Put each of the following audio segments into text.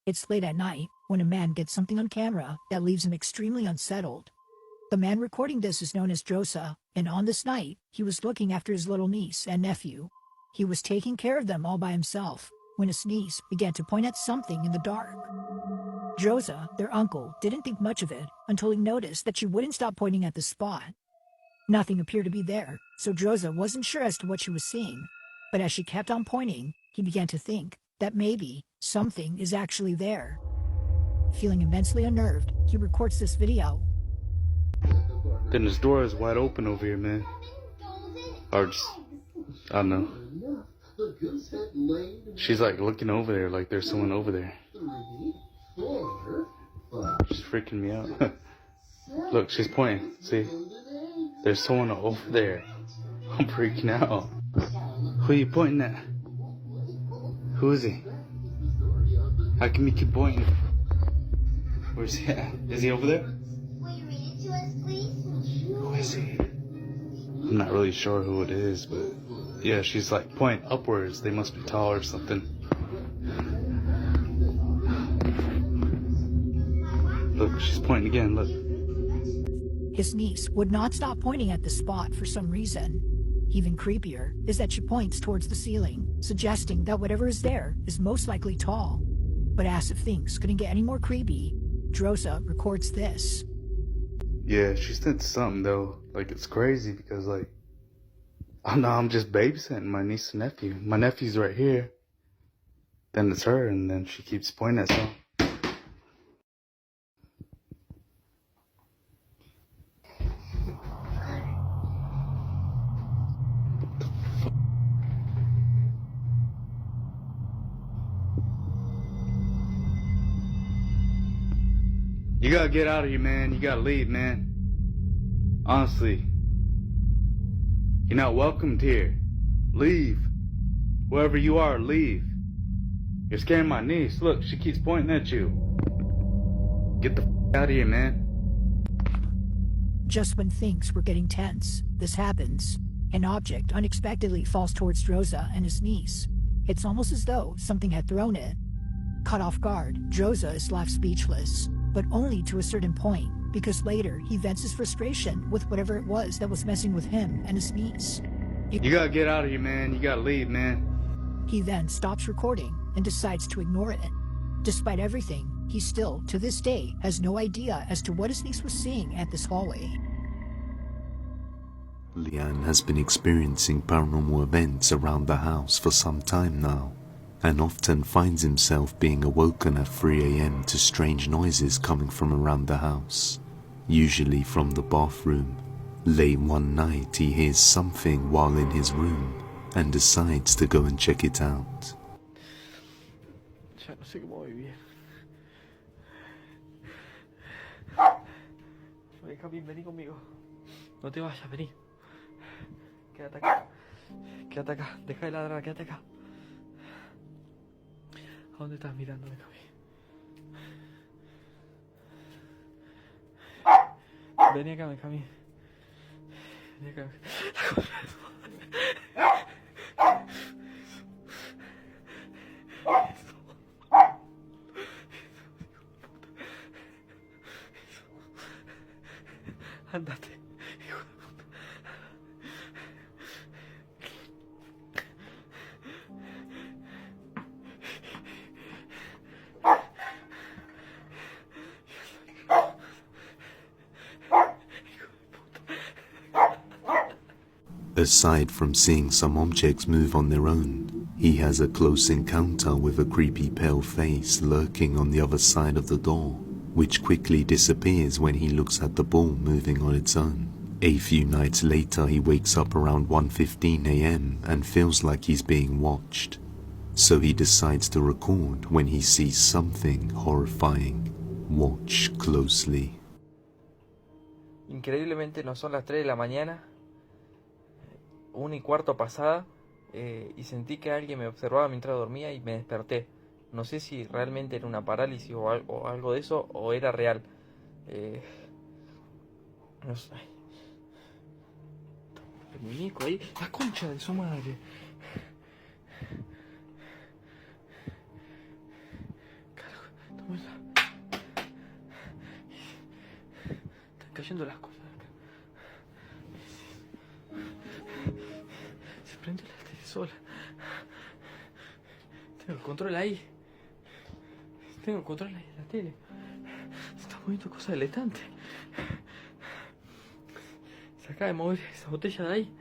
It's late at night when a man gets something on camera that leaves him extremely unsettled. The man recording this is known as Drosa, and on this night, he was looking after his little niece and nephew. He was taking care of them all by himself when his niece began to point at something in the dark. Drosa, their uncle, didn't think much of it until he noticed that she wouldn't stop pointing at the spot. Nothing appeared to be there, so Drosa wasn't sure as to what she was seeing. But as she kept on pointing, he began to think that maybe something is actually there. Feeling immensely unnerved, he records this video. Then this door is wide open over here, man. Or just, I don't know. She's like looking over there like there's someone over there. She's freaking me out. Look, she's pointing. See? There's someone over there. I'm freaking out. Who are you pointing at? Who is he? How come you keep pointing? Where's he at? Is he over there? Will you read it to us, please? Who is he? I'm not really sure who it is, but yeah, she's like pointing upwards. They must be tall or something. Look, she's pointing again, look. His niece would not stop pointing at the spot for some reason. Even creepier is that she points towards the ceiling, suggesting that whatever is there is most likely tall. But as if things couldn't get any more creepy, Drosa records this. Yeah, she said something though. Like, it's crazy because like, I know I'm just babysitting my niece and nephew. My nephew's right here. Then it's her, and then she keeps pointing at something. You gotta get out of here, man. You gotta leave, man. Honestly. You're not welcomed here. Leave. Whoever you are, leave. You're scaring my niece. Look, she keeps pointing at you. Get the out of here, man. Just when things were getting tense, this happens. An object unexpectedly falls towards Drosa and his niece. It's almost as though something had thrown it. Caught off guard, Drosa is left speechless, but only to a certain point, because later he vents his frustration with whatever it was that was messing with him and his niece. You gotta get out of here, man. You gotta leave, man. He then stops recording and decides to ignore it. Despite everything, he still, to this day, has no idea as to what his niece was seeing at this hallway. Leanne has been experiencing paranormal events around the house for some time now, and often finds himself being awoken at 3 a.m. to strange noises coming from around the house, usually from the bathroom. Late one night he hears something while in his room and decides to go and check it out. Ya no sé cómo vivir. Cami, vení conmigo. No te vayas, vení. Quédate acá. Quédate acá. Deja de ladrar, quédate acá. ¿A dónde estás mirándome, Cami? Vení acá, Cami. Vení acá. Andate, hijo de puta. Aside from seeing some objects move on their own, he has a close encounter with a creepy pale face lurking on the other side of the door, which quickly disappears when he looks at the ball moving on its own. A few nights later he wakes up around 1:15 a.m. and feels like he's being watched, so he decides to record when he sees something horrifying. Watch closely. Increíblemente no son las 3 de la mañana, 1:15 pasada, y sentí que alguien me observaba mientras dormía y me desperté. No sé si realmente era una parálisis o algo de eso, o era real. No sé. El muñeco ahí, la concha de su madre. Carajo, cayendo las cosas de acá. Se prendió la tele sola. Tengo el control ahí. Tengo el control ahí de la tele. Se está moviendo cosas del estante. Se acaba de mover esa botella de ahí.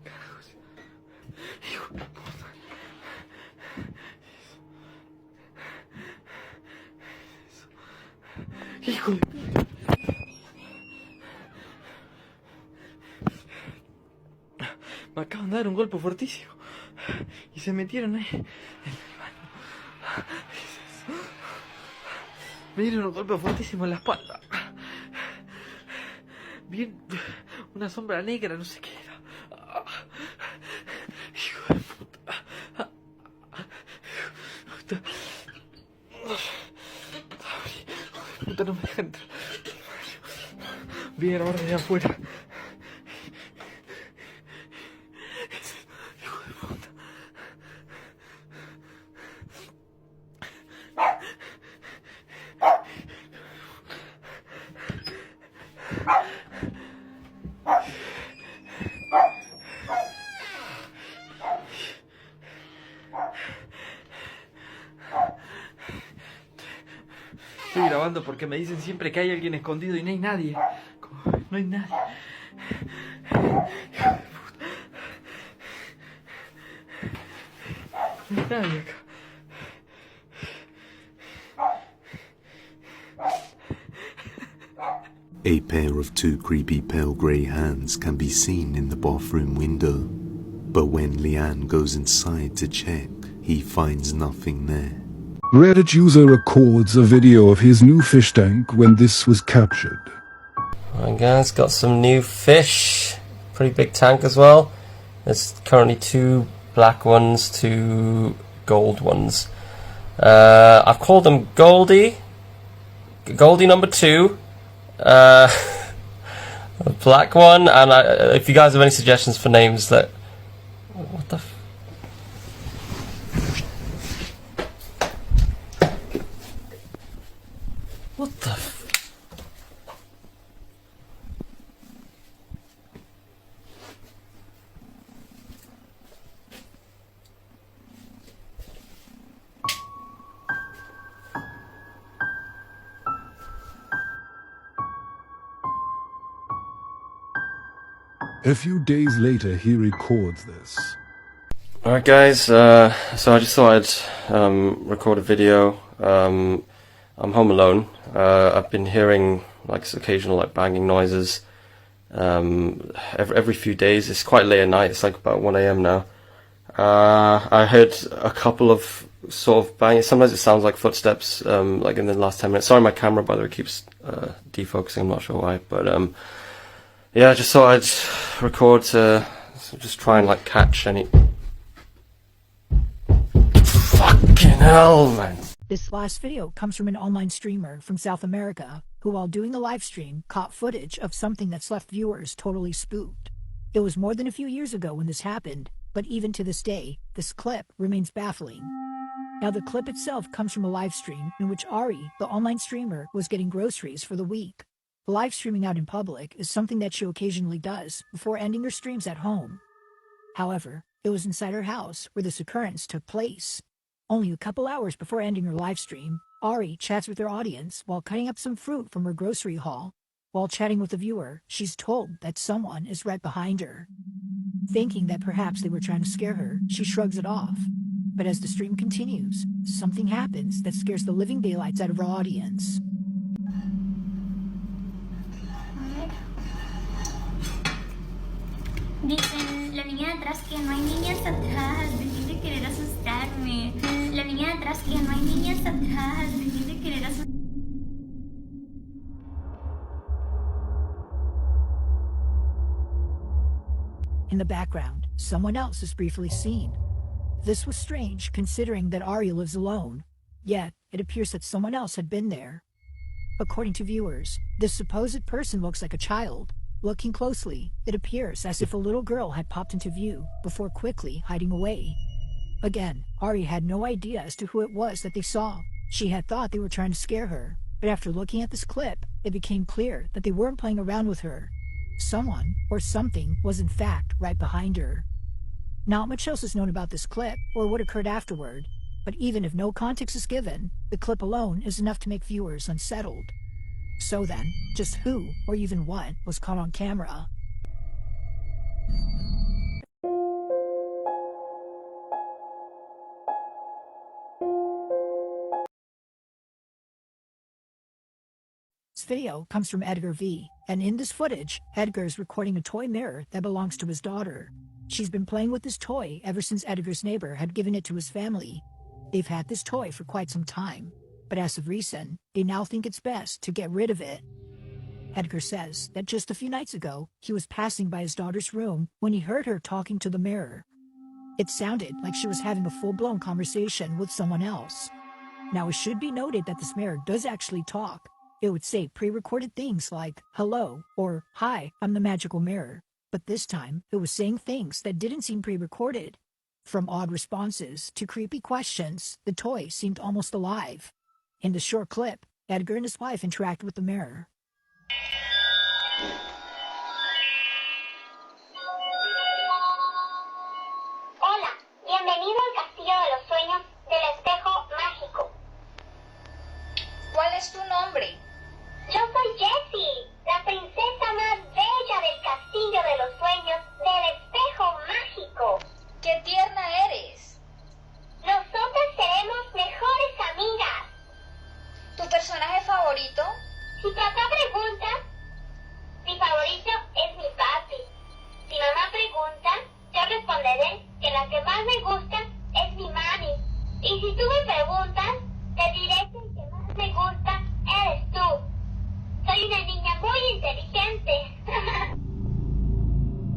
Carajos. Hijo de puta. Eso. Hijo de puta. Me acaban de dar un golpe fuertísimo. Y se metieron ahí en el baño. Me dieron un golpe fuertísimo en la espalda. Bien, una sombra negra, no sé qué era. Hijo de puta. Hijo de puta, no me deja entrar. Bien, ahora de afuera. Hijo de puta. Estoy grabando porque me dicen siempre que hay alguien escondido y no hay nadie. No hay nadie. No hay nadie acá. A pair of two creepy pale grey hands can be seen in the bathroom window, but when Leanne goes inside to check, he finds nothing there. Reddit user records a video of his new fish tank when this was captured. Alright guys, got some new fish. Pretty big tank as well. There's currently 2 black ones, 2 gold ones. I've called them Goldie number 2, a black one, and if you guys have any suggestions for names that... What the f... What the f... A few days later, he records this. Alright guys, so I just thought I'd record a video. I'm home alone. I've been hearing like occasional like banging noises every few days. It's quite late at night, it's like about 1 AM now. I heard a couple of sort of banging. Sometimes it sounds like footsteps like in the last 10 minutes. Sorry my camera by the way keeps defocusing, I'm not sure why, but yeah, I just thought I'd record to just try and like catch any... Fucking hell, man. This last video comes from an online streamer from South America who, while doing the live stream, caught footage of something that's left viewers totally spooked. It was more than a few years ago when this happened, but even to this day, this clip remains baffling. Now, the clip itself comes from a live stream in which Ari, the online streamer, was getting groceries for the week. Live streaming out in public is something that she occasionally does before ending her streams at home. However, it was inside her house where this occurrence took place. Only a couple hours before ending her live stream, Ari chats with her audience while cutting up some fruit from her grocery haul. While chatting with the viewer, she's told that someone is right behind her. Thinking that perhaps they were trying to scare her, she shrugs it off. But as the stream continues, something happens that scares the living daylights out of her audience. Dicen, la niña de atrás que no hay niñas atrás, dejen de querer asustarme. La niña de atrás que no hay niñas atrás, dejen de querer asustarme. In the background, someone else is briefly seen. This was strange considering that Ari lives alone, yet it appears that someone else had been there. According to viewers, this supposed person looks like a child. Looking closely, it appears as if a little girl had popped into view before quickly hiding away. Again, Ari had no idea as to who it was that they saw. She had thought they were trying to scare her, but after looking at this clip, it became clear that they weren't playing around with her. Someone or something was in fact right behind her. Not much else is known about this clip or what occurred afterward, but even if no context is given, the clip alone is enough to make viewers unsettled. So then, just who or even what was caught on camera? This video comes from Edgar V, and in this footage, Edgar is recording a toy mirror that belongs to his daughter. She's been playing with this toy ever since Edgar's neighbor had given it to his family. They've had this toy for quite some time, but as of recent, they now think it's best to get rid of it. Edgar says that just a few nights ago, he was passing by his daughter's room when he heard her talking to the mirror. It sounded like she was having a full-blown conversation with someone else. Now, it should be noted that this mirror does actually talk. It would say pre-recorded things like, "Hello," or "Hi, I'm the magical mirror." But this time, it was saying things that didn't seem pre-recorded. From odd responses to creepy questions, the toy seemed almost alive. In the short clip, Edgar and his wife interact with the mirror. Hola, bienvenido al Castillo de los Sueños del Espejo Mágico. ¿Cuál es tu nombre? Yo soy Jessie, la princesa más bella del Castillo de los Sueños del Espejo Mágico. ¡Qué tierna eres! Nosotras seremos mejores amigas. ¿Tu personaje favorito? Si papá pregunta, mi favorito es mi papi. Si mamá pregunta, yo responderé que la que más me gusta es mi mami. Y si tú me preguntas, te diré que el que más me gusta eres tú. Soy una niña muy inteligente.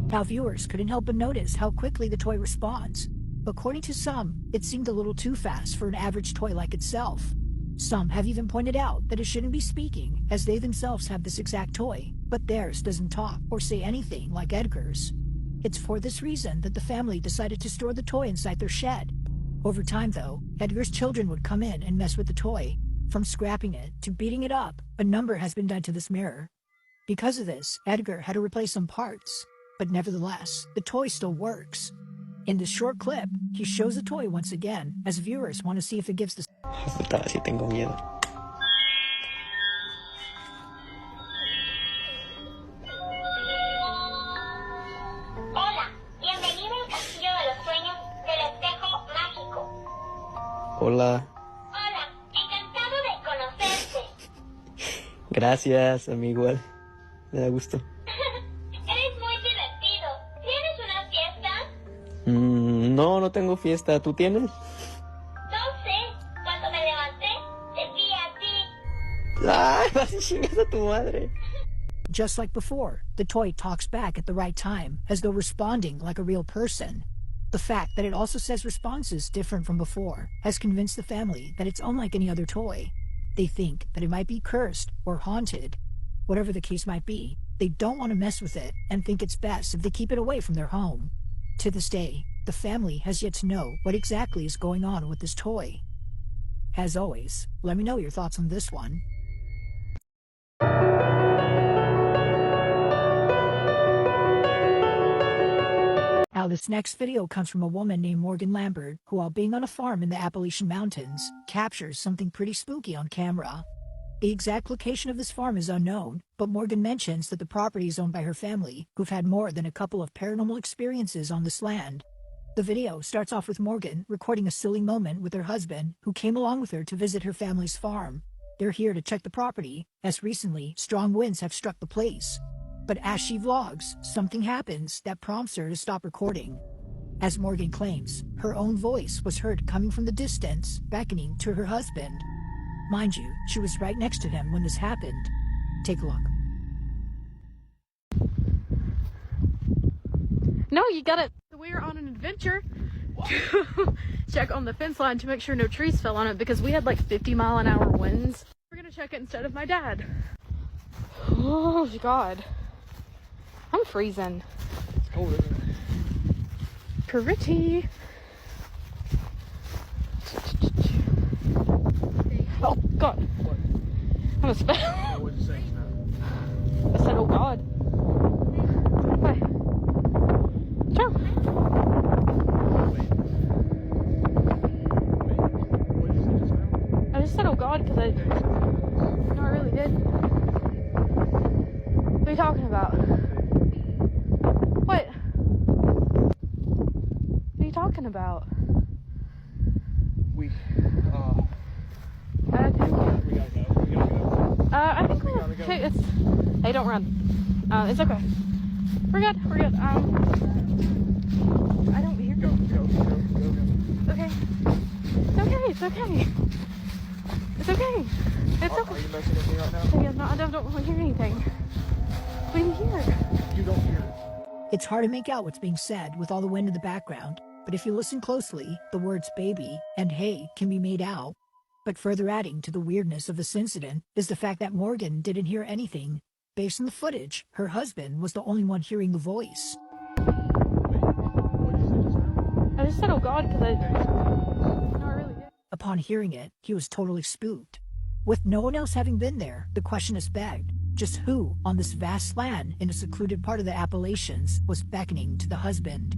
Now, viewers couldn't help but notice how quickly the toy responds. According to some, it seemed a little too fast for an average toy like itself. Some have even pointed out that it shouldn't be speaking, as they themselves have this exact toy, but theirs doesn't talk or say anything like Edgar's. It's for this reason that the family decided to store the toy inside their shed. Over time, though, Edgar's children would come in and mess with the toy. From scrapping it to beating it up, a number has been done to this mirror. Because of this, Edgar had to replace some parts. But nevertheless, the toy still works. In this short clip, he shows the toy once again, as viewers want to see if it gives the... Sí tengo miedo. Hola, bienvenido al Castillo de los Sueños del Espejo Mágico. Hola. Hola, encantado de conocerte. Gracias, a mí igual. Me da gusto. Eres muy divertido. ¿Tienes una fiesta? No, no tengo fiesta. ¿Tú tienes? No sé. Cuando me levanté, te vi a ti. ¡Ay, vas y chingas a tu madre! Just like before, the toy talks back at the right time, as though responding like a real person. The fact that it also says responses different from before has convinced the family that it's unlike any other toy. They think that it might be cursed or haunted. Whatever the case might be, they don't want to mess with it and think it's best if they keep it away from their home. To this day, the family has yet to know what exactly is going on with this toy. As always, let me know your thoughts on this one. Now, this next video comes from a woman named Morgan Lambert, who, while being on a farm in the Appalachian Mountains, captures something pretty spooky on camera. The exact location of this farm is unknown, but Morgan mentions that the property is owned by her family, who've had more than a couple of paranormal experiences on this land. The video starts off with Morgan recording a silly moment with her husband, who came along with her to visit her family's farm. They're here to check the property, as recently strong winds have struck the place. But as she vlogs, something happens that prompts her to stop recording. As Morgan claims, her own voice was heard coming from the distance, beckoning to her husband. Mind you, she was right next to him when this happened. Take a look. No, you gotta... We're on an adventure to check on the fence line to make sure no trees fell on it because we had like 50-mile-an-hour winds. We're gonna check it instead of my dad. Oh, God. I'm freezing. It's cold, isn't it? Pretty. Oh, God. What? I'm a spell. What was you saying now? I said, oh God. Why? Sure. I just said, oh God, because no, I really did. What are you talking about? What? What are you talking about? I think we're okay. Hey, don't run. It's okay. We're good. We're good. I don't hear you. Okay. It's okay. It's okay. It's okay. It's okay. Are you messing with me right now? Okay, I don't really hear anything. What do you hear? You don't hear it. It's hard to make out what's being said with all the wind in the background, but if you listen closely, the words baby and hey can be made out. But further adding to the weirdness of this incident is the fact that Morgan didn't hear anything. Based on the footage, her husband was the only one hearing the voice. I just said, oh God, because no, I really did. Upon hearing it, he was totally spooked. With no one else having been there, the question is begged, just who on this vast land in a secluded part of the Appalachians was beckoning to the husband?